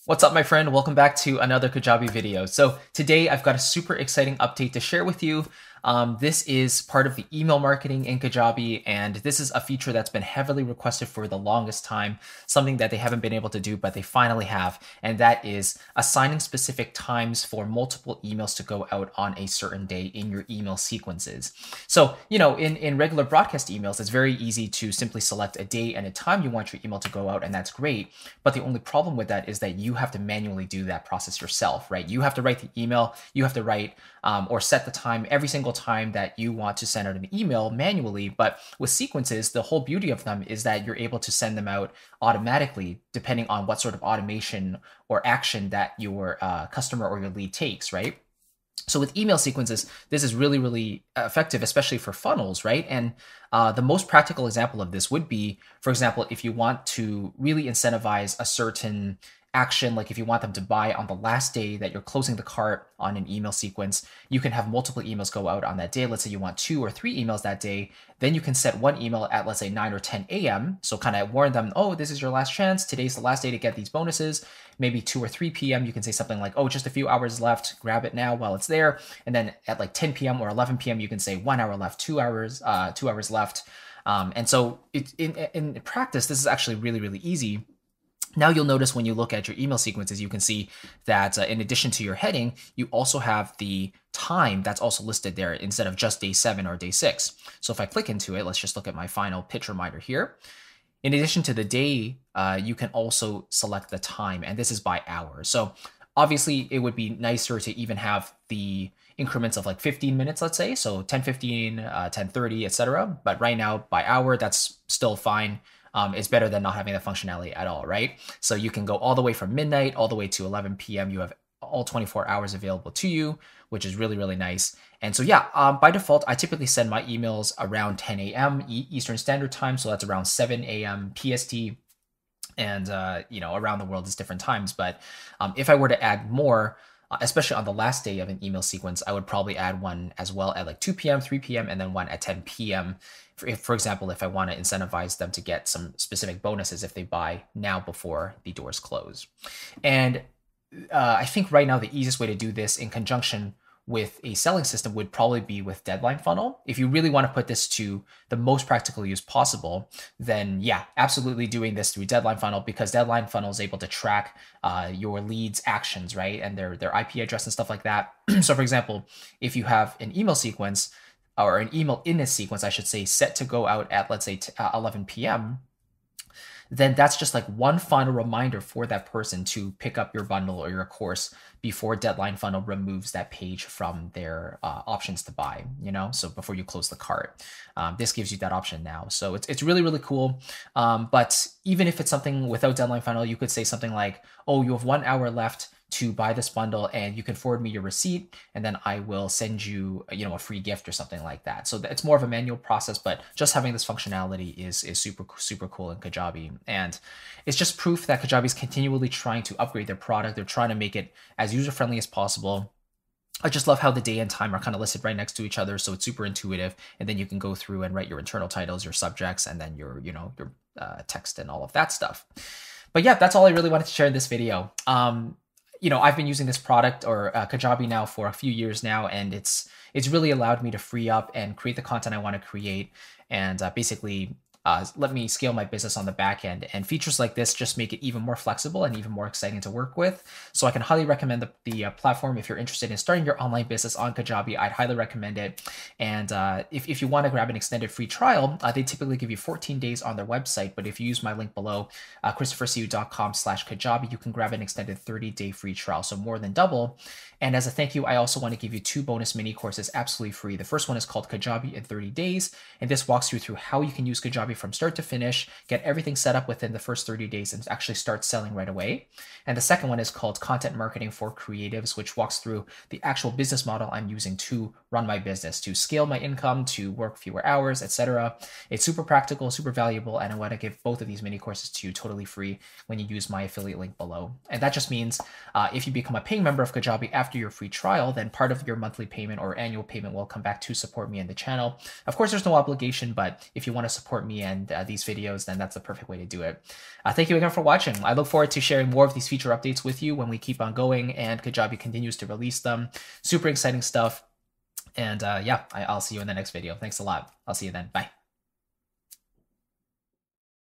What's up, my friend? Welcome back to another Kajabi video. So today I've got a super exciting update to share with you. This is part of the email marketing in Kajabi, and this is a feature that's been heavily requested for the longest time, something that they haven't been able to do, but they finally have, and that is assigning specific times for multiple emails to go out on a certain day in your email sequences. So, in regular broadcast emails, it's very easy to simply select a day and a time you want your email to go out, and that's great. But the only problem with that is that you have to manually do that process yourself, right? You have to write the email, you have to write or set the time every single time that you want to send out an email manually. But with sequences, the whole beauty of them is that you're able to send them out automatically depending on what sort of automation or action that your customer or your lead takes, right? So with email sequences, this is really, really effective, especially for funnels, right? And the most practical example of this would be, for example, if you want to really incentivize a certain action, like if you want them to buy on the last day that you're closing the cart on an email sequence, you can have multiple emails go out on that day. Let's say you want 2 or 3 emails that day. Then you can set one email at, let's say, 9 or 10 a.m. So kind of warn them, oh, this is your last chance. Today's the last day to get these bonuses. Maybe 2 or 3 p.m. you can say something like, oh, just a few hours left. Grab it now while it's there. And then at like 10 p.m. or 11 p.m. you can say 1 hour left, 2 hours, 2 hours left. And so in practice, this is actually really, really easy. Now you'll notice when you look at your email sequences, you can see that in addition to your heading, you also have the time that's also listed there instead of just day 7 or day 6. So if I click into it, let's just look at my final pitch reminder here. In addition to the day, you can also select the time, and this is by hour. So obviously it would be nicer to even have the increments of like 15 minutes, let's say. So 10:15, 10:30, etc. But right now by hour, that's still fine. It's better than not having that functionality at all, right? So you can go all the way from midnight all the way to 11 p.m. You have all 24 hours available to you, which is really, really nice. And so yeah, by default, I typically send my emails around 10 a.m. Eastern Standard Time. So that's around 7 a.m. PST. And, around the world is different times. But if I were to add more, especially on the last day of an email sequence, I would probably add one as well at like 2 p.m., 3 p.m., and then one at 10 p.m. For example, if I want to incentivize them to get some specific bonuses if they buy now before the doors close. And I think right now the easiest way to do this in conjunction with a selling system would probably be with Deadline Funnel. If you really want to put this to the most practical use possible, then yeah, absolutely doing this through Deadline Funnel, because Deadline Funnel is able to track your leads' actions, right? And their IP address and stuff like that. So for example, if you have an email sequence, or an email in a sequence, I should say, set to go out at, let's say, 11 p.m., then that's just like one final reminder for that person to pick up your bundle or your course before Deadline Funnel removes that page from their options to buy, so before you close the cart. This gives you that option now. So it's really, really cool. But even if it's something without Deadline Funnel, you could say something like, oh, you have 1 hour left to buy this bundle, and you can forward me your receipt, and then I will send you, a free gift or something like that. So it's more of a manual process, but just having this functionality is super, super cool in Kajabi. And it's just proof that Kajabi is continually trying to upgrade their product. They're trying to make it as user-friendly as possible. I just love how the day and time are kind of listed right next to each other, so it's super intuitive. And then you can go through and write your internal titles, your subjects, and then your text and all of that stuff. But yeah, that's all I really wanted to share in this video. I've been using this product or Kajabi now for a few years now, and it's really allowed me to free up and create the content I want to create, and basically let me scale my business on the back end. And features like this just make it even more flexible and even more exciting to work with. So I can highly recommend the platform. If you're interested in starting your online business on Kajabi, I'd highly recommend it. And if you want to grab an extended free trial, they typically give you 14 days on their website. But if you use my link below, christophercu.com/Kajabi, you can grab an extended 30-day free trial. So more than double. And as a thank you, I also want to give you 2 bonus mini courses absolutely free. The first one is called Kajabi in 30 days. And this walks you through how you can use Kajabi from start to finish, get everything set up within the first 30 days, and actually start selling right away. And the second one is called Content Marketing for Creatives, which walks through the actual business model I'm using to run my business, to scale my income, to work fewer hours, etc. It's super practical, super valuable, and I want to give both of these mini courses to you totally free when you use my affiliate link below. And that just means if you become a paying member of Kajabi after your free trial, then part of your monthly payment or annual payment will come back to support me in the channel. Of course, there's no obligation, but if you want to support me me and these videos, then that's the perfect way to do it. Thank you again for watching. I look forward to sharing more of these feature updates with you when we keep on going and Kajabi continues to release them. Super exciting stuff. And yeah, I'll see you in the next video. Thanks a lot. I'll see you then. Bye.